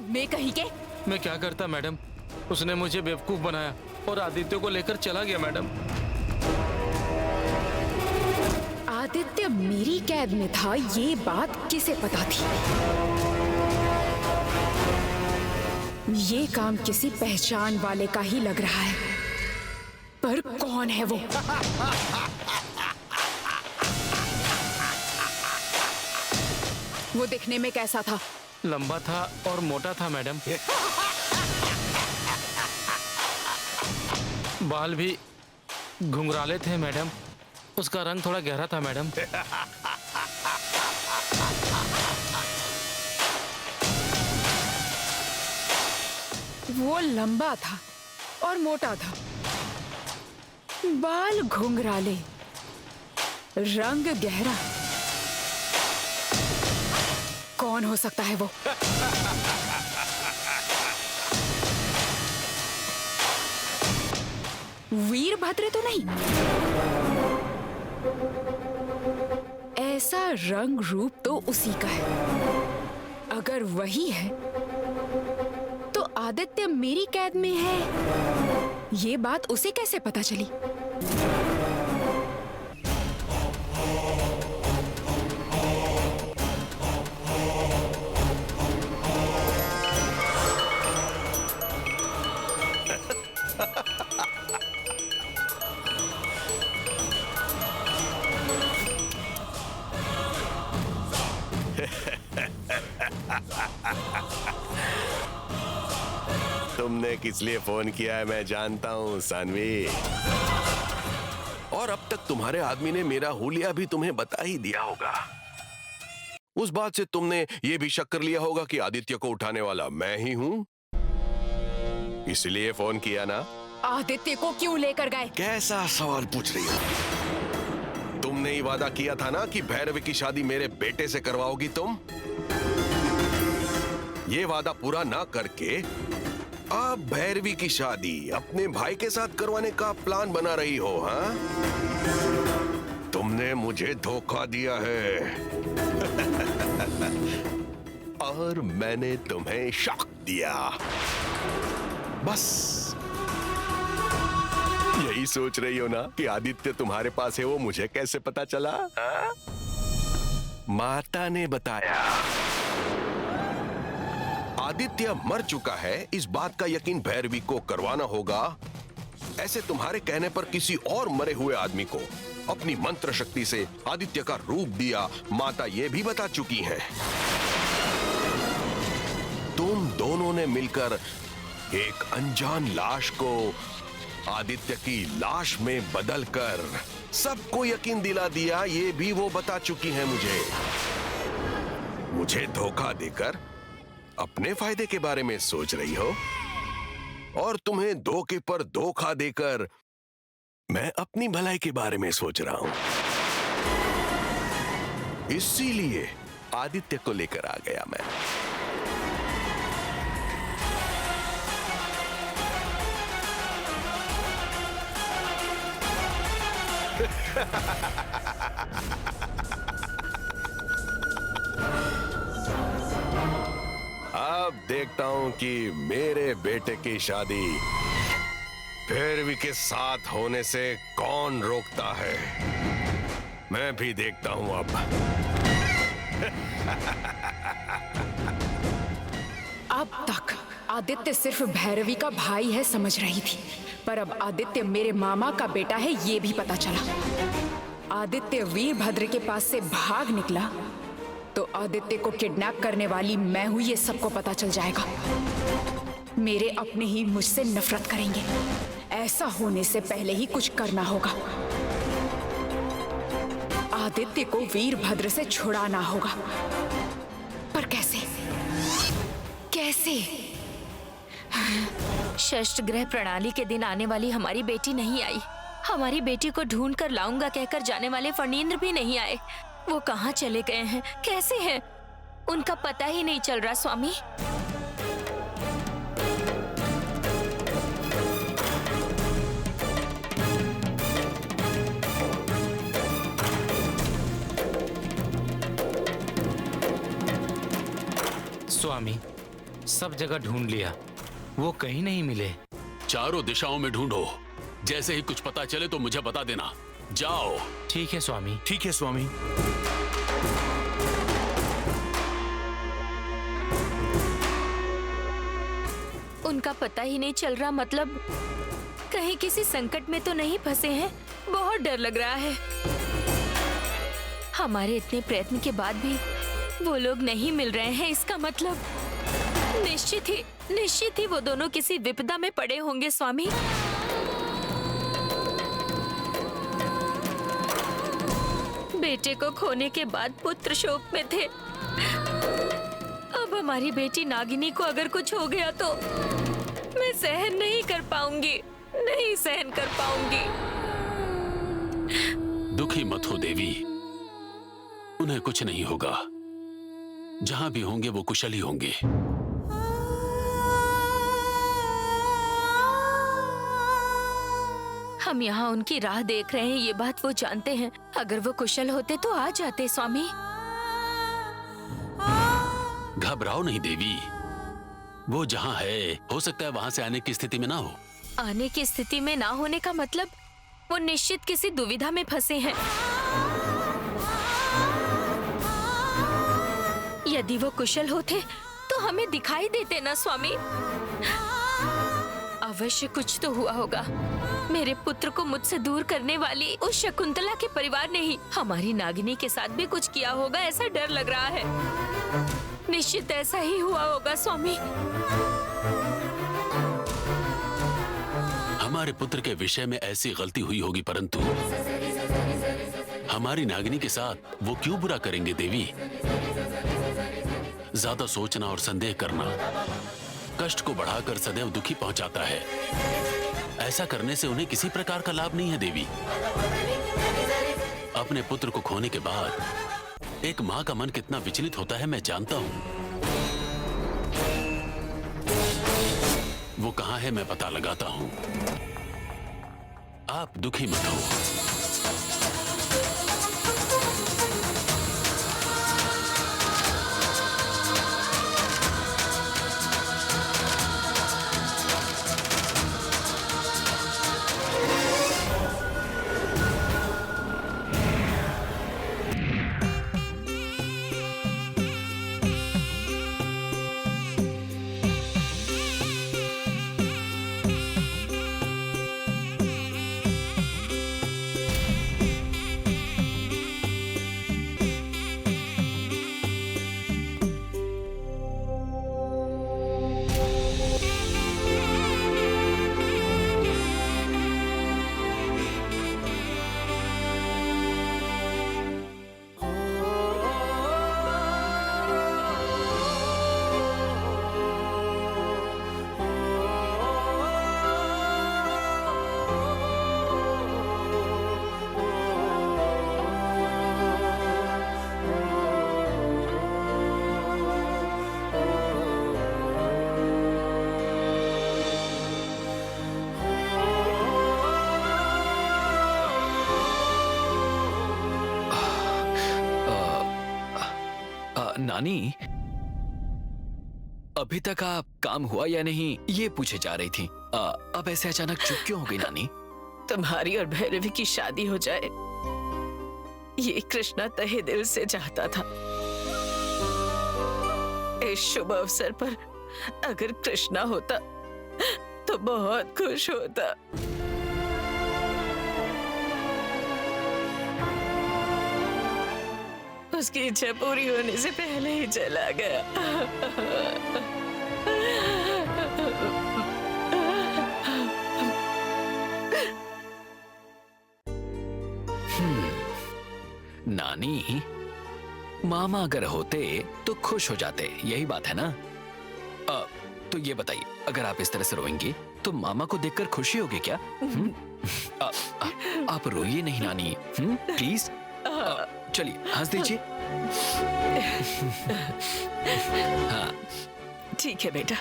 मैं कहीं के। मैं क्या करता मैडम, उसने मुझे बेवकूफ बनाया और आदित्य को लेकर चला गया मैडम। आदित्य मेरी कैद में था, ये बात किसे पता थी? ये काम किसी पहचान वाले का ही लग रहा है, पर कौन है वो? वो दिखने में कैसा था? लंबा था और मोटा था मैडम। बाल भी घुंघराले थे मैडम। उसका रंग थोड़ा गहरा था मैडम। वो लंबा था और मोटा था, बाल घुंघराले, रंग गहरा। कौन हो सकता है वो? वीरभद्र तो नहीं? ऐसा रंग रूप तो उसी का है। अगर वही है तो आदित्य मेरी कैद में है, ये बात उसे कैसे पता चली? तुमने किस लिए फोन किया है मैं जानता हूँ सानवी, और अब तक तुम्हारे आदमी ने मेरा हुलिया भी तुम्हें बता ही दिया होगा। उस बात से तुमने ये भी शक कर लिया होगा कि आदित्य को उठाने वाला मैं ही हूँ, इसलिए फोन किया ना। आदित्य को क्यों लेकर गए? कैसा सवाल पूछ रही हो? तुमने ही वादा किया था ना कि भैरवी की शादी मेरे बेटे से करवाओगी तुम। ये वादा पूरा ना करके अब भैरवी की शादी अपने भाई के साथ करवाने का प्लान बना रही हो, हाँ? तुमने मुझे धोखा दिया है। और मैंने तुम्हें शॉक दिया। बस यही सोच रही हो ना कि आदित्य तुम्हारे पास है, वो मुझे कैसे पता चला? हाँ? माता ने बताया। आदित्य मर चुका है, इस बात का यकीन भैरवी को करवाना होगा। ऐसे तुम्हारे कहने पर किसी और मरे हुए आदमी को अपनी मंत्र शक्ति से आदित्य का रूप दिया, माता ये भी बता चुकी हैं। तुम दोनों ने मिलकर एक अनजान लाश को आदित्य की लाश में बदलकर सबको यकीन दिला दिया, ये भी वो बता चुकी हैं मुझे धोखा देकर अपने फायदे के बारे में सोच रही हो, और तुम्हें धोखे पर धोखा देकर मैं अपनी भलाई के बारे में सोच रहा हूं। इसीलिए आदित्य को लेकर आ गया मैं। अब देखता हूं कि मेरे बेटे की शादी भैरवी के साथ होने से कौन रोकता है। मैं भी देखता हूं अब। अब तक आदित्य सिर्फ भैरवी का भाई है समझ रही थी, पर अब आदित्य मेरे मामा का बेटा है ये भी पता चला। आदित्य वीरभद्र के पास से भाग निकला तो आदित्य को किडनैप करने वाली मैं हूं, ये सबको पता चल जाएगा। मेरे अपने ही मुझसे नफरत करेंगे। ऐसा होने से पहले ही कुछ करना होगा। आदित्य को वीरभद्र से छुड़ाना होगा, पर कैसे? कैसे? षष्ठ ग्रह प्रणाली के दिन आने वाली हमारी बेटी नहीं आई। हमारी बेटी को ढूंढ कर लाऊंगा कहकर जाने वाले फणींद्र भी नहीं आए। वो कहाँ चले गए हैं, कैसे हैं, उनका पता ही नहीं चल रहा स्वामी। स्वामी, सब जगह ढूंढ लिया, वो कहीं नहीं मिले। चारों दिशाओं में ढूंढो, जैसे ही कुछ पता चले तो मुझे बता देना। जाओ। ठीक है स्वामी। ठीक है स्वामी। उनका पता ही नहीं चल रहा, मतलब कहीं किसी संकट में तो नहीं फंसे हैं। बहुत डर लग रहा है। हमारे इतने प्रयत्न के बाद भी वो लोग नहीं मिल रहे हैं, इसका मतलब निश्चित ही वो दोनों किसी विपदा में पड़े होंगे स्वामी। बेटे को खोने के बाद पुत्र शोक में थे। अब हमारी बेटी नागिनी को अगर कुछ हो गया तो मैं सहन नहीं कर पाऊंगी, नहीं सहन कर पाऊंगी। दुखी मत हो देवी, उन्हें कुछ नहीं होगा। जहां भी होंगे वो कुशल ही होंगे। हम यहाँ उनकी राह देख रहे हैं, ये बात वो जानते हैं। अगर वो कुशल होते तो आ जाते स्वामी। घबराओ नहीं देवी, वो जहां है हो सकता है वहां से आने की स्थिति में ना हो। आने की स्थिति में ना होने का मतलब वो निश्चित किसी दुविधा में फंसे हैं। यदि वो कुशल होते तो हमें दिखाई देते ना स्वामी। अवश्य कुछ तो हुआ होगा। मेरे पुत्र को मुझसे दूर करने वाली उस शकुंतला के परिवार ने ही हमारी नागिनी के साथ भी कुछ किया होगा, ऐसा डर लग रहा है। निश्चित ऐसा ही हुआ होगा स्वामी। हमारे पुत्र के विषय में ऐसी गलती हुई होगी, परंतु हमारी नागिनी के साथ वो क्यों बुरा करेंगे देवी? ज्यादा सोचना और संदेह करना कष्ट को बढ़ाकर सदैव दुखी पहुंचाता है। ऐसा करने से उन्हें किसी प्रकार का लाभ नहीं है देवी। अपने पुत्र को खोने के बाद एक मां का मन कितना विचलित होता है मैं जानता हूं। वो कहां है मैं पता लगाता हूं। आप दुखी मत हो। नानी, अभी तक आप काम हुआ या नहीं ये पूछे जा रही थी। अब ऐसे अचानक चुप क्यों हो गई नानी? तुम्हारी और भैरवी की शादी हो जाए ये कृष्णा तहे दिल से चाहता था। इस शुभ अवसर पर अगर कृष्णा होता तो बहुत खुश होता। उसकी इच्छा पूरी होने से पहले ही चला गया। नानी, मामा अगर होते तो खुश हो जाते, यही बात है ना? तो ये बताइए, अगर आप इस तरह से रोएंगी तो मामा को देखकर खुशी होगी क्या? आप रोइए नहीं नानी, प्लीज। चलिए हंस दीजिए। हाँ ठीक है बेटा।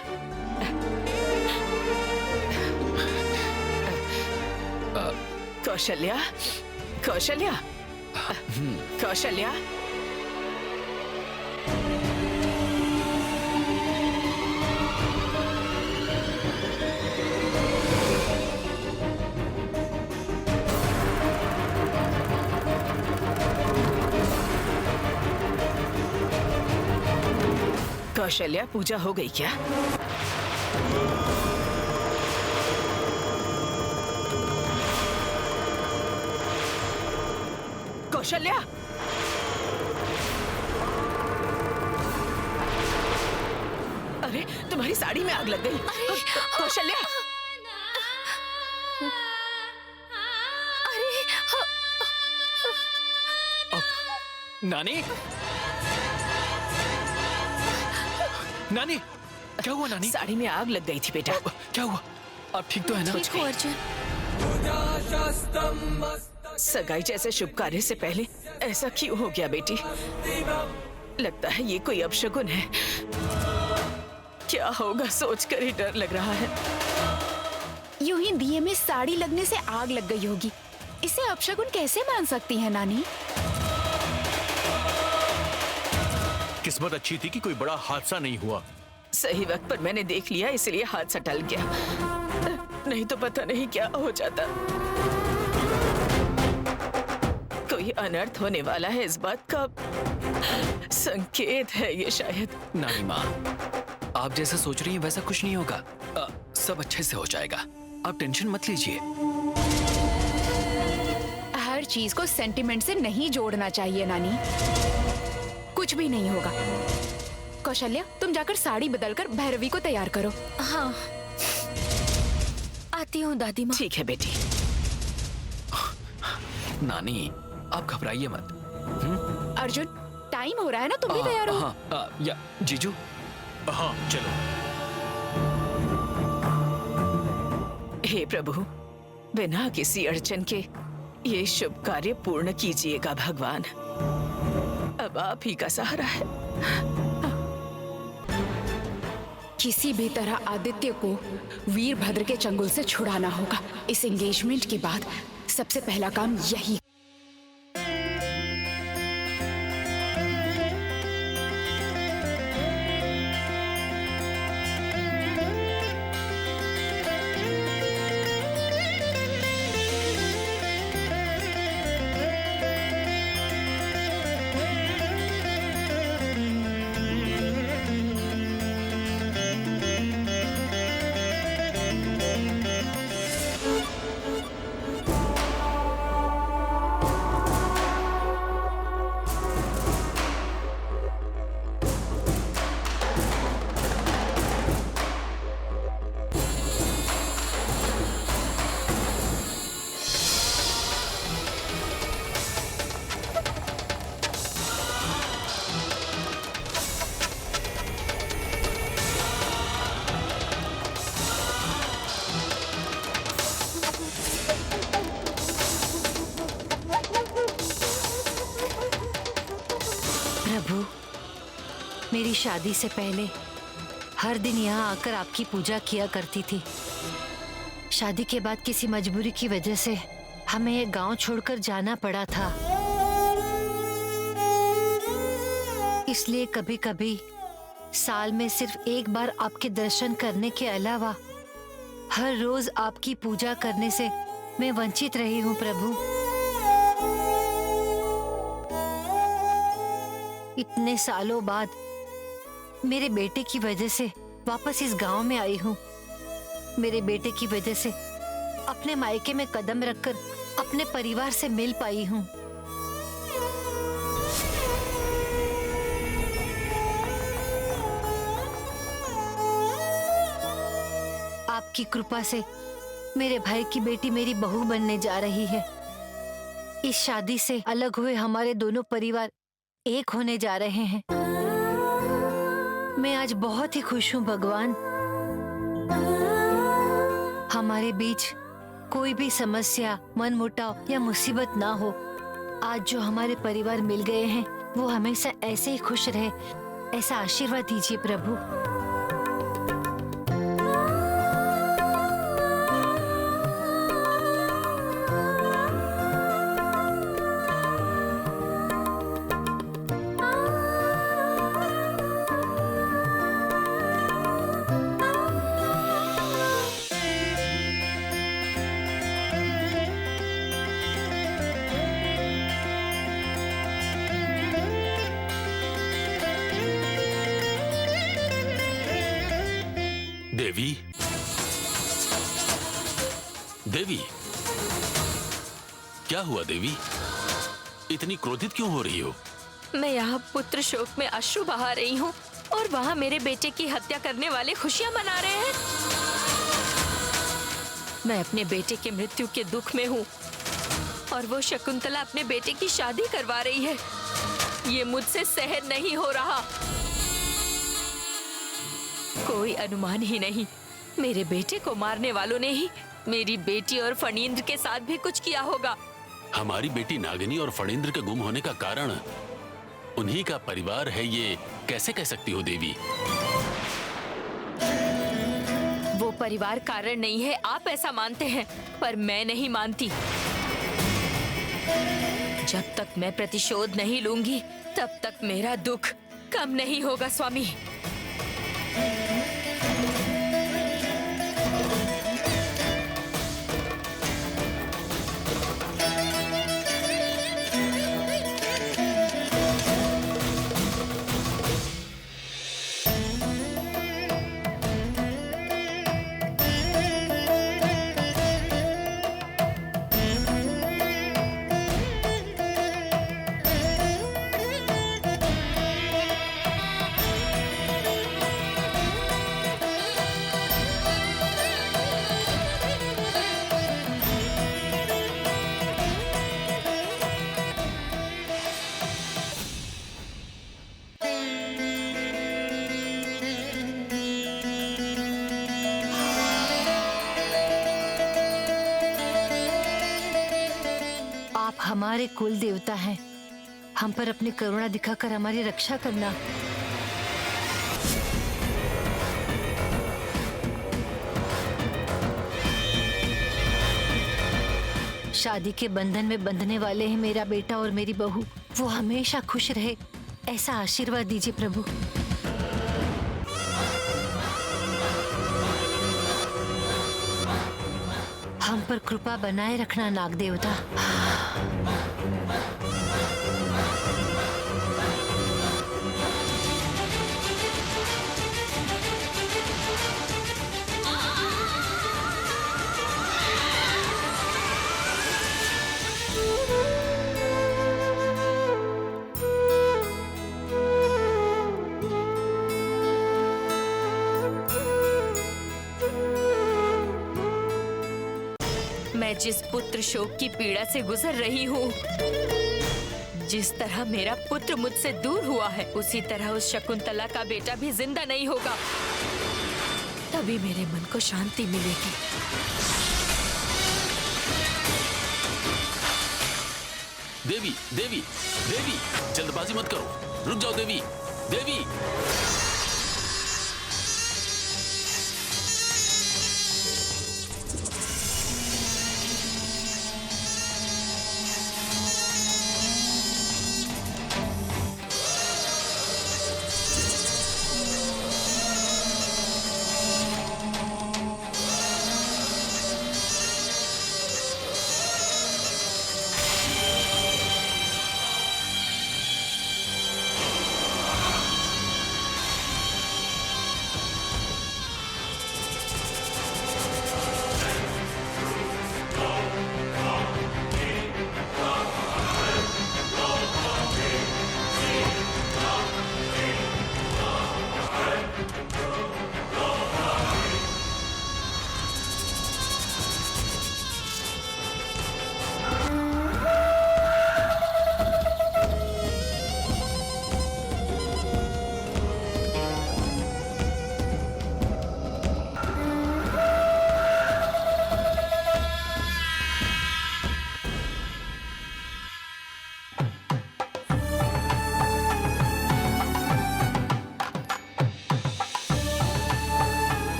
कौशल्या, कौशल्या, कौशल्या, कौशल्या, पूजा हो गई क्या? कौशल्या, अरे तुम्हारी साड़ी में आग लग गई। कौशल्या, नानी, नानी, क्या हुआ नानी? साड़ी में आग लग गई थी बेटा। क्या हुआ? आप ठीक तो है ना? ठीक हो अर्जुन? सगाई जैसे शुभ कार्य से पहले ऐसा क्यों हो गया बेटी? लगता है ये कोई अपशगुन है। क्या होगा सोचकर ही डर लग रहा है। यूं ही दिए में साड़ी लगने से आग लग गई होगी, इसे अपशगुन कैसे मान सकती है नानी? किस्मत अच्छी थी कि कोई बड़ा हादसा नहीं हुआ। सही वक्त पर मैंने देख लिया, इसलिए हादसा टल गया, नहीं तो पता नहीं क्या हो जाता। कोई अनर्थ होने वाला है, इस बात का संकेत है ये शायद। नानी माँ, आप जैसा सोच रही हैं वैसा कुछ नहीं होगा। सब अच्छे से हो जाएगा, आप टेंशन मत लीजिए। हर चीज को सेंटिमेंट से नहीं जोड़ना चाहिए नानी। कुछ भी नहीं होगा। कौशल्या, तुम जाकर साड़ी बदलकर भैरवी को तैयार करो। हाँ, आती हूँ दादी माँ। ठीक है बेटी। नानी, आप घबराइए मत। अर्जुन, टाइम हो रहा है ना, तुम भी तैयार हो। हाँ, या जीजू। हाँ चलो। हे प्रभु, बिना किसी अड़चन के ये शुभ कार्य पूर्ण कीजिएगा भगवान। अब आप ही का सहारा है। किसी भी तरह आदित्य को वीरभद्र के चंगुल से छुड़ाना होगा। इस एंगेजमेंट के बाद सबसे पहला काम यही। प्रभु, मेरी शादी से पहले हर दिन यहाँ आकर आपकी पूजा किया करती थी। शादी के बाद किसी मजबूरी की वजह से हमें ये गांव छोड़कर जाना पड़ा था। इसलिए कभी कभी साल में सिर्फ एक बार आपके दर्शन करने के अलावा हर रोज आपकी पूजा करने से मैं वंचित रही हूँ प्रभु। इतने सालों बाद मेरे बेटे की वजह से वापस इस गांव में आई हूँ। मेरे बेटे की वजह से अपने मायके में कदम रखकर अपने परिवार से मिल पाई हूँ। आपकी कृपा से मेरे भाई की बेटी मेरी बहू बनने जा रही है। इस शादी से अलग हुए हमारे दोनों परिवार एक होने जा रहे हैं। मैं आज बहुत ही खुश हूँ भगवान। हमारे बीच कोई भी समस्या, मनमुटाव या मुसीबत ना हो। आज जो हमारे परिवार मिल गए हैं वो हमेशा ऐसे ही खुश रहे, ऐसा आशीर्वाद दीजिए प्रभु। देवी, देवी, क्या हुआ देवी? इतनी क्रोधित क्यों हो रही हो? मैं यहाँ पुत्र शोक में अश्रु बहा रही हूँ और वहाँ मेरे बेटे की हत्या करने वाले खुशियाँ मना रहे हैं। मैं अपने बेटे के मृत्यु के दुख में हूँ और वो शकुंतला अपने बेटे की शादी करवा रही है। ये मुझसे सहन नहीं हो रहा। कोई अनुमान ही नहीं, मेरे बेटे को मारने वालों ने ही मेरी बेटी और फणींद्र के साथ भी कुछ किया होगा। हमारी बेटी नागिनी और फणींद्र के गुम होने का कारण उन्हीं का परिवार है, ये कैसे कह सकती हो देवी? वो परिवार कारण नहीं है, आप ऐसा मानते हैं, पर मैं नहीं मानती। जब तक मैं प्रतिशोध नहीं लूंगी, तब तक मेरा दुख कम नहीं होगा स्वामी। आप हमारे कुल देवता हैं, हम पर अपनी करुणा दिखाकर हमारी रक्षा करना। शादी के बंधन में बंधने वाले हैं मेरा बेटा और मेरी बहू, वो हमेशा खुश रहे, ऐसा आशीर्वाद दीजिए प्रभु। हम पर कृपा बनाए रखना नाग देवता। मैं जिस पुत्र शोक की पीड़ा से गुजर रही हूँ, जिस तरह मेरा पुत्र मुझसे दूर हुआ है, उसी तरह उस शकुंतला का बेटा भी जिंदा नहीं होगा। तभी मेरे मन को शांति मिलेगी। देवी, देवी, देवी, जल्दबाजी मत करो, रुक जाओ देवी, देवी।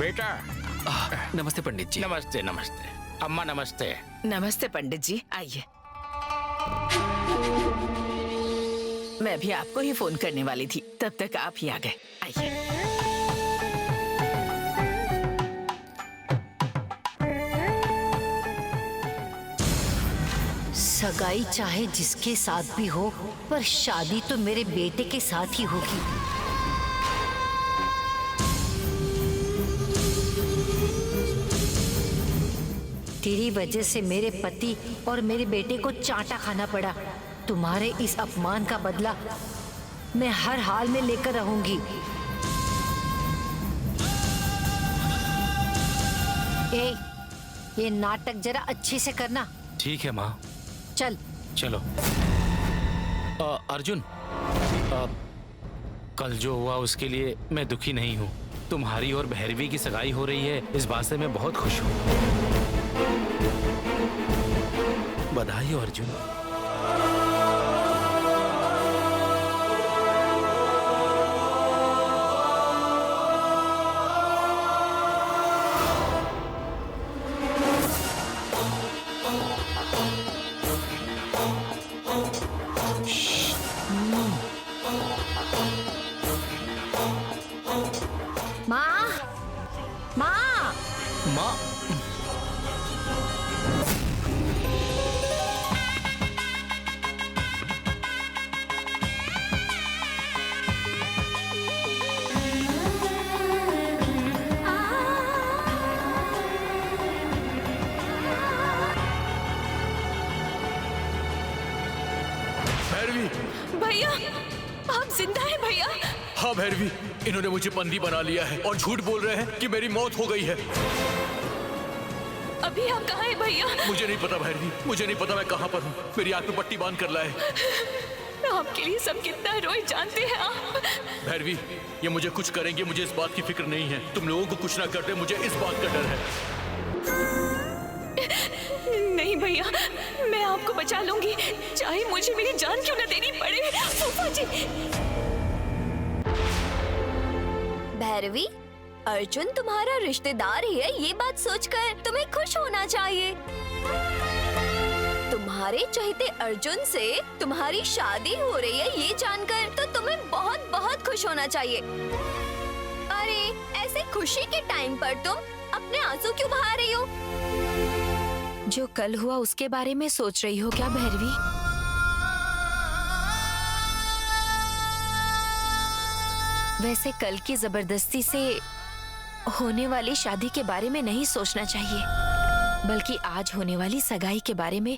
बेटा। नमस्ते पंडित जी। नमस्ते नमस्ते। अम्मा नमस्ते। नमस्ते पंडित जी, आइए। मैं भी आपको ही फोन करने वाली थी, तब तक आप ही आ गए। आइए। सगाई चाहे जिसके साथ भी हो, पर शादी तो मेरे बेटे के साथ ही होगी। तेरी वजह से मेरे पति और मेरे बेटे को चांटा खाना पड़ा। तुम्हारे इस अपमान का बदला मैं हर हाल में लेकर रहूंगी। ये नाटक जरा अच्छे से करना। ठीक है माँ। चल चलो। अर्जुन, कल जो हुआ उसके लिए मैं दुखी नहीं हूँ। तुम्हारी और भैरवी की सगाई हो रही है, इस बात से मैं बहुत खुश हूँ। बधाई हो अर्जुन। माँ, माँ, माँ, भैरवी। भैया, आप जिंदा हैं भैया? हाँ भैरवी, इन्होंने मुझे बंदी बना लिया है और झूठ बोल रहे हैं कि मेरी मौत हो गई है। अभी आप कहाँ हैं भैया? मुझे नहीं पता भैरवी, मुझे नहीं पता मैं कहाँ पर हूँ। मेरी आंख में पट्टी बांध कर लाए। आपके लिए सब कितना रोए जानते हैं आप? भैरवी, ये मुझे कुछ करेंगे, मुझे इस बात की फिक्र नहीं है। तुम लोगों को कुछ ना करते, मुझे इस बात का डर है। नहीं भैया, मैं आपको बचा लूंगी, चाहे मुझे मेरी जान क्यों न देनी पड़े। फूफा जी। भैरवी, अर्जुन तुम्हारा रिश्तेदार ही है, ये बात सोचकर तुम्हें खुश होना चाहिए। तुम्हारे चहेते अर्जुन से तुम्हारी शादी हो रही है, ये जानकर तो तुम्हें बहुत बहुत खुश होना चाहिए। अरे, ऐसे खुशी के टाइम पर तुम अपने आंसू क्यों बहा रही हो? जो कल हुआ उसके बारे में सोच रही हो क्या भैरवी? वैसे कल की जबरदस्ती से होने वाली शादी के बारे में नहीं सोचना चाहिए, बल्कि आज होने वाली सगाई के बारे में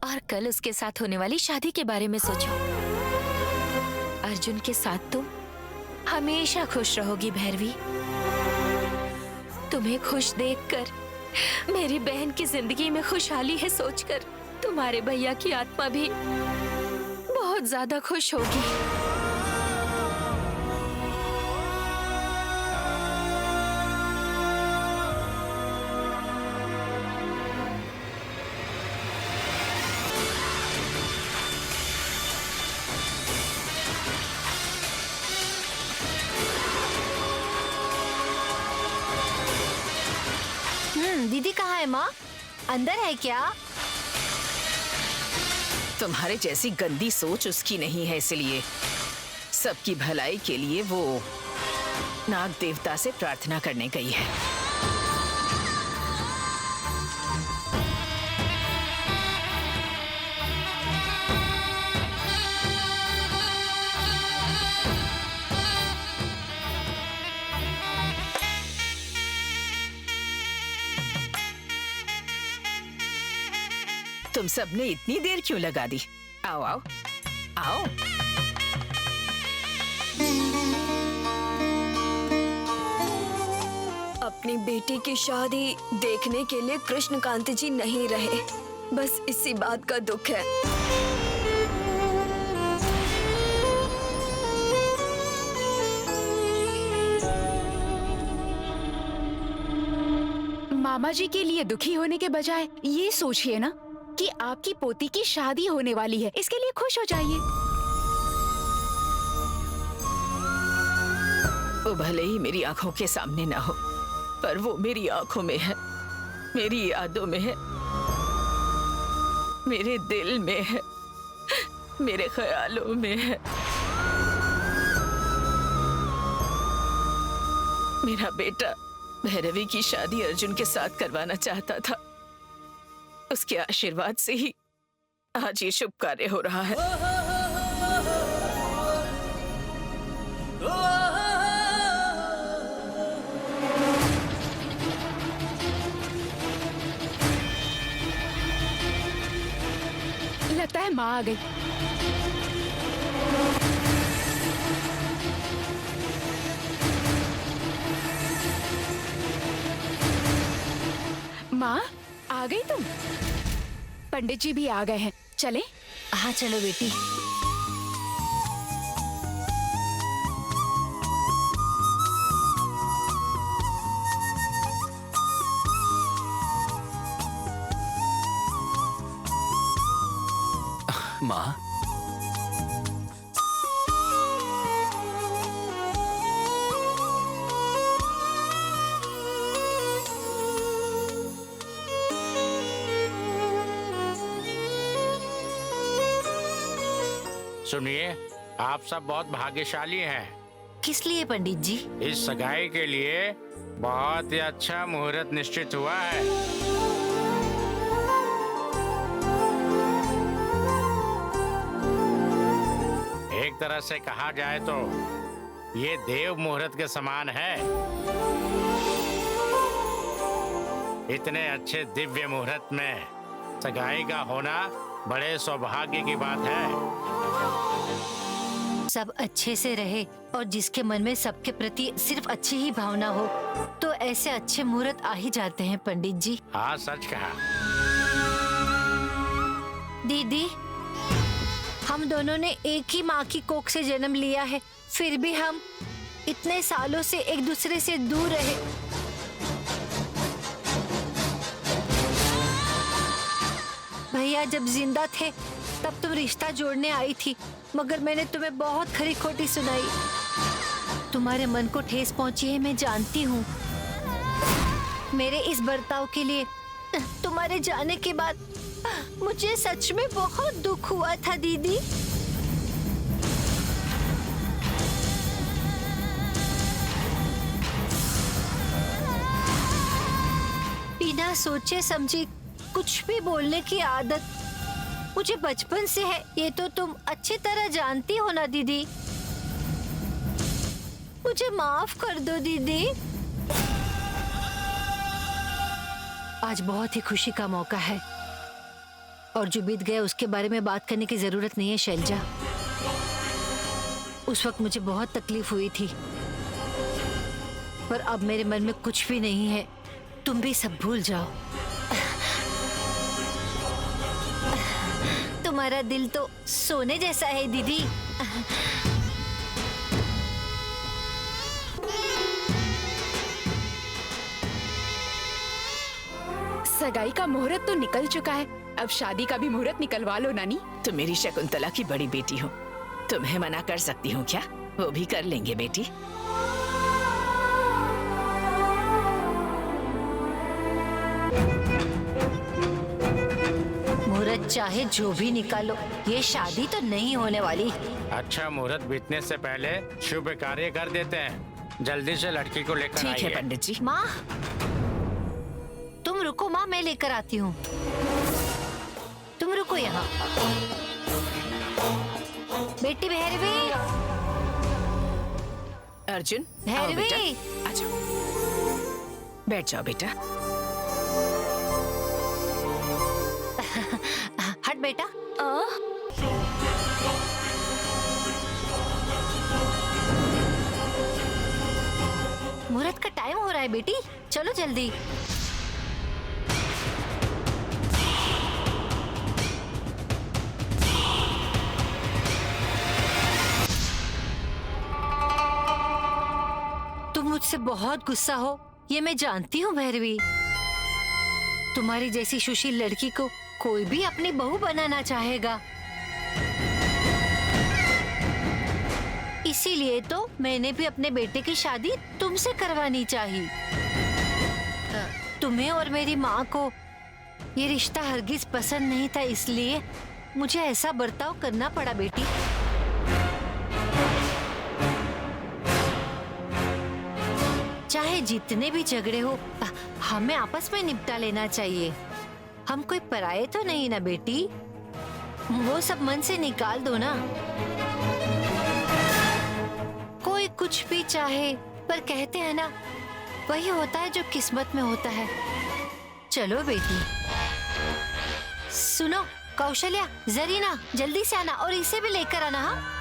और कल उसके साथ होने वाली शादी के बारे में सोचो। अर्जुन के साथ तुम हमेशा खुश रहोगी भैरवी। तुम्हें खुश देखकर मेरी बहन की जिंदगी में खुशहाली है सोचकर तुम्हारे भैया की आत्मा भी बहुत ज्यादा खुश होगी। दीदी कहाँ है माँ? अंदर है क्या? तुम्हारे जैसी गंदी सोच उसकी नहीं है, इसलिए सबकी भलाई के लिए वो नाग देवता से प्रार्थना करने गई है। तुम सबने इतनी देर क्यों लगा दी? आओ आओ आओ। अपनी बेटी की शादी देखने के लिए कृष्णकांत जी नहीं रहे, बस इसी बात का दुख है। मामा जी के लिए दुखी होने के बजाय ये सोचिए ना कि आपकी पोती की शादी होने वाली है, इसके लिए खुश हो जाइए। वो भले ही मेरी आंखों के सामने ना हो, पर वो मेरी आंखों में है, मेरी यादों में है, मेरे दिल में है। मेरे ख्यालों में है। मेरा बेटा भैरवी की शादी अर्जुन के साथ करवाना चाहता था। उसके आशीर्वाद से ही आज ये शुभ कार्य हो रहा है। लगता है माँ आ गई। माँ आ गई तुम? पंडित जी भी आ गए हैं, चले? हाँ चलो बेटी। माँ, सुनिए, आप सब बहुत भाग्यशाली हैं। किस लिए पंडित जी? इस सगाई के लिए बहुत ही अच्छा मुहूर्त निश्चित हुआ है। एक तरह से कहा जाए तो ये देव मुहूर्त के समान है। इतने अच्छे दिव्य मुहूर्त में सगाई का होना बड़े सौभाग्य की बात है। सब अच्छे से रहे और जिसके मन में सबके प्रति सिर्फ अच्छी ही भावना हो तो ऐसे अच्छे मुहूर्त आ ही जाते हैं पंडित जी। हाँ, सच कहा। दीदी, हम दोनों ने एक ही माँ की कोख से जन्म लिया है, फिर भी हम इतने सालों से एक दूसरे से दूर रहे। भैया जब जिंदा थे तब तुम रिश्ता जोड़ने आई थी, मगर मैंने तुम्हें बहुत खरी खोटी सुनाई। तुम्हारे मन को ठेस पहुंची है, मैं जानती हूँ। मेरे इस बर्ताव के लिए तुम्हारे जाने के बाद मुझे सच में बहुत दुख हुआ था दीदी। बिना सोचे समझे कुछ भी बोलने की आदत मुझे बचपन से है, ये तो तुम अच्छी तरह जानती हो ना दीदी। मुझे माफ कर दो दीदी। आज बहुत ही खुशी का मौका है और जो बीत गया उसके बारे में बात करने की जरूरत नहीं है शैलजा। उस वक्त मुझे बहुत तकलीफ हुई थी, पर अब मेरे मन में कुछ भी नहीं है। तुम भी सब भूल जाओ। तुम्हारा दिल तो सोने जैसा है दीदी। सगाई का मुहूर्त तो निकल चुका है, अब शादी का भी मुहूर्त निकलवा लो नानी। तुम मेरी शकुंतला की बड़ी बेटी हो, तुम्हें मना कर सकती हूँ क्या? वो भी कर लेंगे बेटी। मुहूर्त चाहे जो भी निकालो, ये शादी तो नहीं होने वाली। अच्छा, मुहूर्त बीतने से पहले शुभ कार्य कर देते हैं। जल्दी से लड़की को लेकर आइए। ठीक है पंडित जी। माँ, तुम रुको माँ, मैं लेकर आती हूँ। तुम रुको यहाँ। बेटी भैरवी। अर्जुन, आओ भैरवी। बेटा, आ जाओ। बैठ जाओ बेटा। हट बेटा। मुहूर्त का टाइम हो रहा है बेटी, चलो जल्दी। तुम मुझसे बहुत गुस्सा हो, ये मैं जानती हूँ भैरवी। तुम्हारी जैसी सुशील लड़की को कोई भी अपनी बहू बनाना चाहेगा, इसीलिए तो मैंने भी अपने बेटे की शादी तुमसे करवानी चाहिए। तुम्हें और मेरी माँ को ये रिश्ता हरगिज पसंद नहीं था, इसलिए मुझे ऐसा बर्ताव करना पड़ा बेटी। चाहे जितने भी झगड़े हो, हमें आपस में निपटा लेना चाहिए। हम कोई पराये तो नहीं ना बेटी, वो सब मन से निकाल दो ना। कोई कुछ भी चाहे, पर कहते हैं ना, वही होता है जो किस्मत में होता है। चलो बेटी। सुनो कौशल्या, जरीना जल्दी से आना और इसे भी लेकर आना। हाँ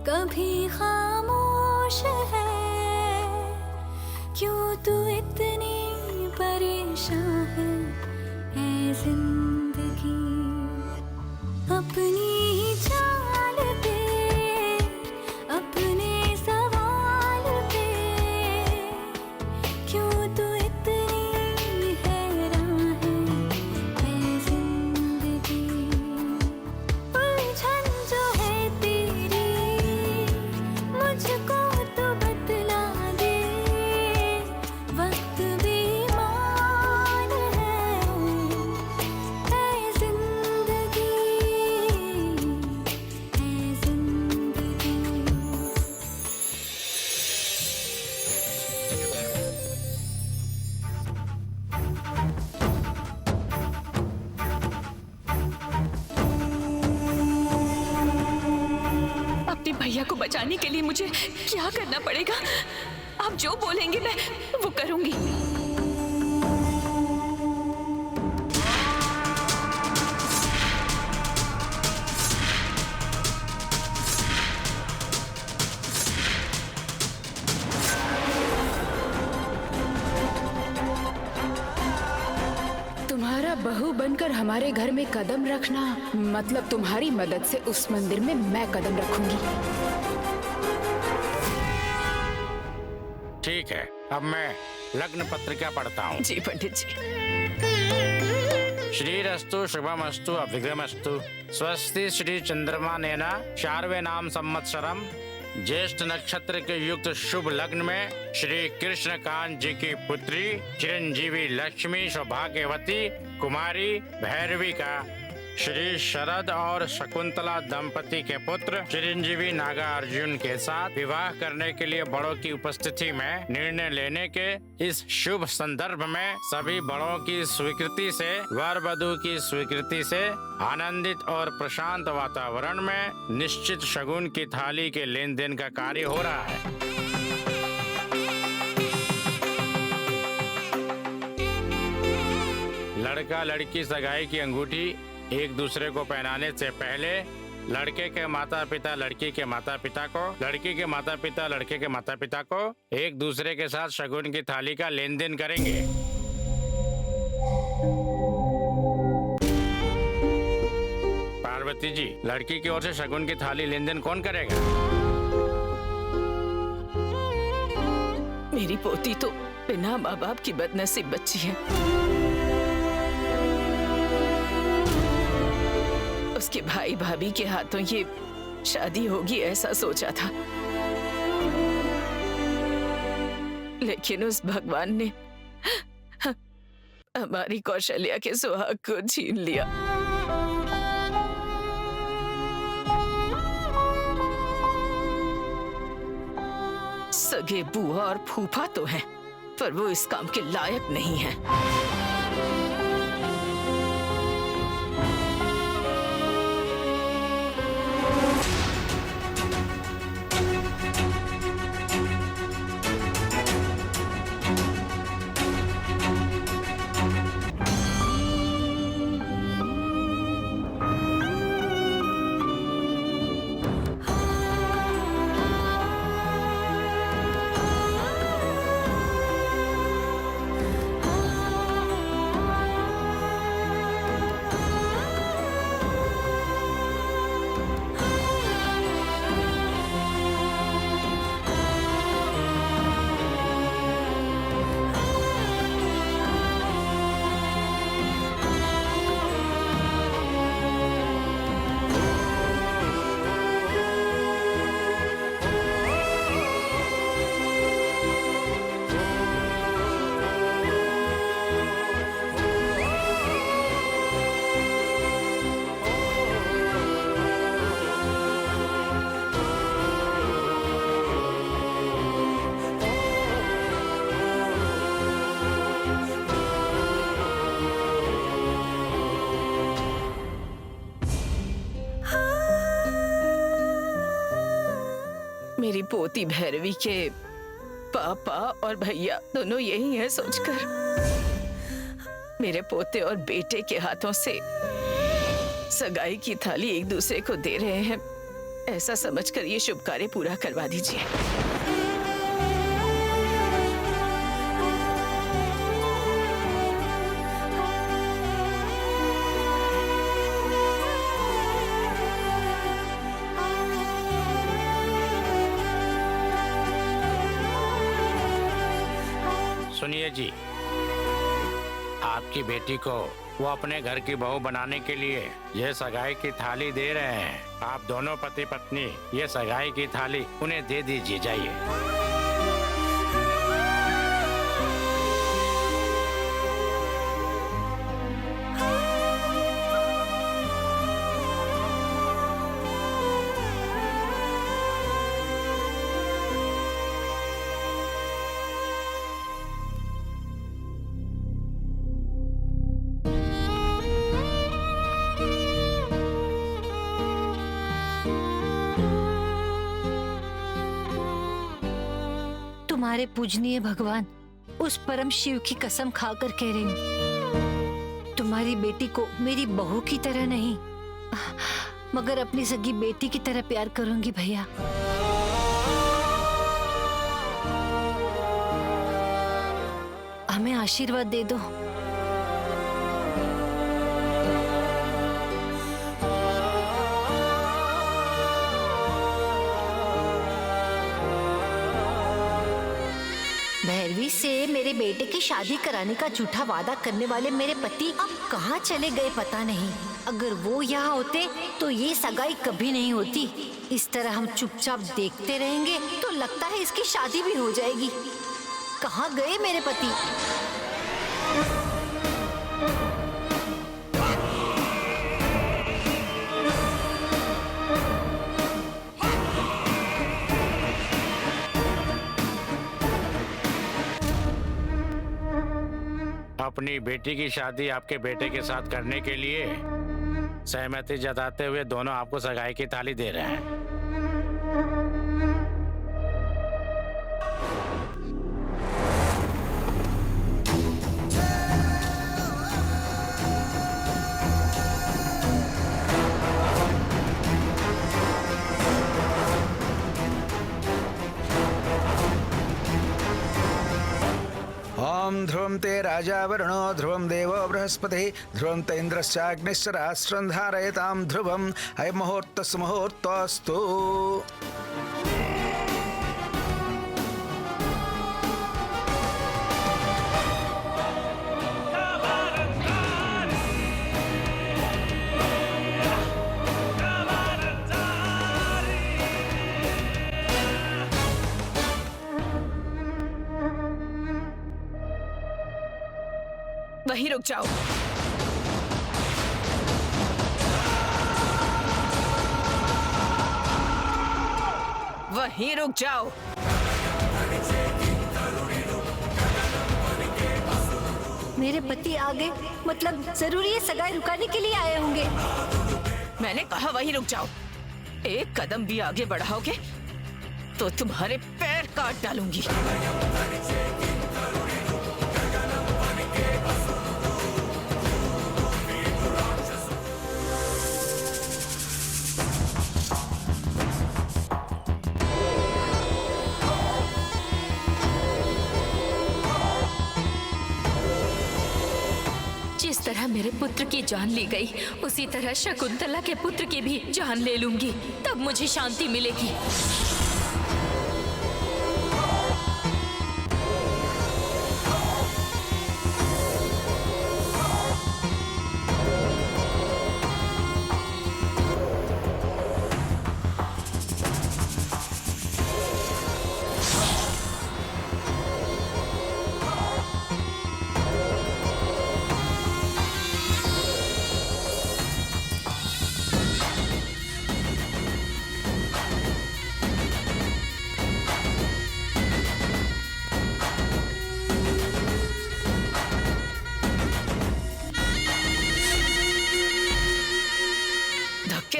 कभी खामोश है, क्यों तू इतनी परेशान है ऐ जिंदगी। अपनी ही चाल पे, अपने सवाल पे, क्यों तू इतनी हैरान है ऐ जिंदगी। उलझन जो है तेरी, मुझको तो बतला दे, वक्त भी मान है ऐ जिंदगी, ऐ जिंदगी। अपने भैया को बचाने के लिए मुझे क्या करना पड़ेगा? आप जो बोलेंगे मैं वो करूंगी। तुम्हारा बहू बनकर हमारे घर में कदम रखना मतलब तुम्हारी मदद से उस मंदिर में मैं कदम रखूंगी। ठीक है, अब मैं लग्न पत्रिका पढ़ता हूँ। जी पंडित जी। श्रीरस्तु शुभमस्तु अभिग्रमस्तु स्वस्ति श्री चंद्रमा नेना शार्वे नाम संवत्सरम। ज्येष्ठ नक्षत्र के युक्त शुभ लग्न में श्री कृष्णकांत जी की पुत्री चिरंजीवी लक्ष्मी सौभाग्यवती कुमारी भैरवी का श्री शरद और शकुंतला दंपति के पुत्र चिरंजीवी नागा अर्जुन के साथ विवाह करने के लिए बड़ों की उपस्थिति में निर्णय लेने के इस शुभ संदर्भ में सभी बड़ों की स्वीकृति से वर वधू की स्वीकृति से आनंदित और प्रशांत वातावरण में निश्चित शगुन की थाली के लेन देन का कार्य हो रहा है। लड़का लड़की सगाई की अंगूठी एक दूसरे को पहनाने से पहले लड़के के माता पिता लड़की के माता पिता को, लड़की के माता पिता लड़के के माता पिता को एक दूसरे के साथ शगुन की थाली का लेन देन करेंगे। पार्वती जी, लड़की की ओर से शगुन की थाली लेन देन कौन करेगा? मेरी पोती तो बिना माँ बाप की बदनसीब बच्ची है। उसके भाई भाभी के हाथों ये शादी होगी ऐसा सोचा था, लेकिन उस भगवान ने हमारी कौशल्या के सुहाग को छीन लिया। सगे बुआ और फूफा तो हैं, पर वो इस काम के लायक नहीं है। मेरी पोती भैरवी के पापा और भैया दोनों यही हैं सोचकर मेरे पोते और बेटे के हाथों से सगाई की थाली एक दूसरे को दे रहे हैं, ऐसा समझकर ये शुभ कार्य पूरा करवा दीजिए। सुनिए जी, आपकी बेटी को वो अपने घर की बहू बनाने के लिए ये सगाई की थाली दे रहे हैं। आप दोनों पति पत्नी ये सगाई की थाली उन्हें दे दीजिए, जाइए। तुम्हारे पूजनीय भगवान, उस परम शिव की कसम खाकर कह रही हूँ, तुम्हारी बेटी को मेरी बहू की तरह नहीं मगर अपनी सगी बेटी की तरह प्यार करूंगी भैया। हमें आशीर्वाद दे दो। भैरवी से मेरे बेटे की शादी कराने का झूठा वादा करने वाले मेरे पति अब कहाँ चले गए पता नहीं। अगर वो यहाँ होते तो ये सगाई कभी नहीं होती। इस तरह हम चुपचाप देखते रहेंगे तो लगता है इसकी शादी भी हो जाएगी। कहाँ गए मेरे पति? अपनी बेटी की शादी आपके बेटे के साथ करने के लिए सहमति जताते हुए दोनों आपको सगाई की थाली दे रहे हैं। ओम ध्रुवं ते राजा वरुणो ध्रुवं देवो बृहस्पति ध्रुवं ते इंद्रश्चाग्निश्च राष्ट्रं धारयतां ध्रुवं अयं मुहूर्तस्य मुहूर्तोऽस्तु। वहीं रुक जाओ। वहीं रुक जाओ। मेरे पति आ गए, मतलब जरूरी ये सगाई रुकाने के लिए आए होंगे। मैंने कहा वहीं रुक जाओ। एक कदम भी आगे बढ़ाओगे तो तुम्हारे पैर काट डालूंगी। जिस तरह मेरे पुत्र की जान ली गई, उसी तरह शकुंतला के पुत्र की भी जान ले लूंगी, तब मुझे शांति मिलेगी।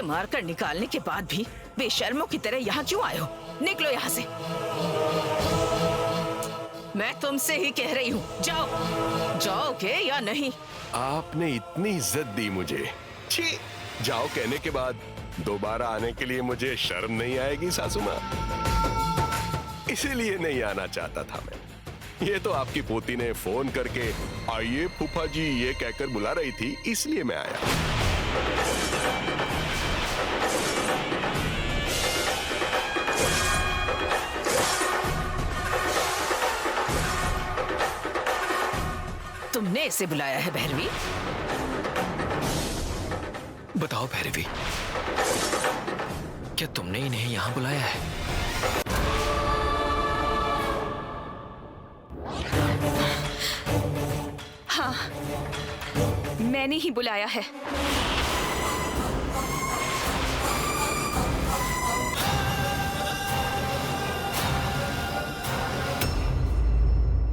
मारकर निकालने के बाद भी बेशर्मों की तरह यहाँ क्यों आए हो? निकलो यहाँ से। मैं तुमसे ही कह रही हूँ, जाओ। जाओगे या नहीं? आपने इतनी इज्जत दी मुझे, छी। जाओ कहने के बाद दोबारा आने के लिए मुझे शर्म नहीं आएगी सासू माँ? इसीलिए नहीं आना चाहता था मैं। ये तो आपकी पोती ने फोन करके आइए फूफा जी ये कहकर बुला रही थी, इसलिए मैं आया। तुमने इसे बुलाया है भैरवी? बताओ भैरवी, क्या तुमने इन्हें यहाँ बुलाया है? हाँ, मैंने ही बुलाया है।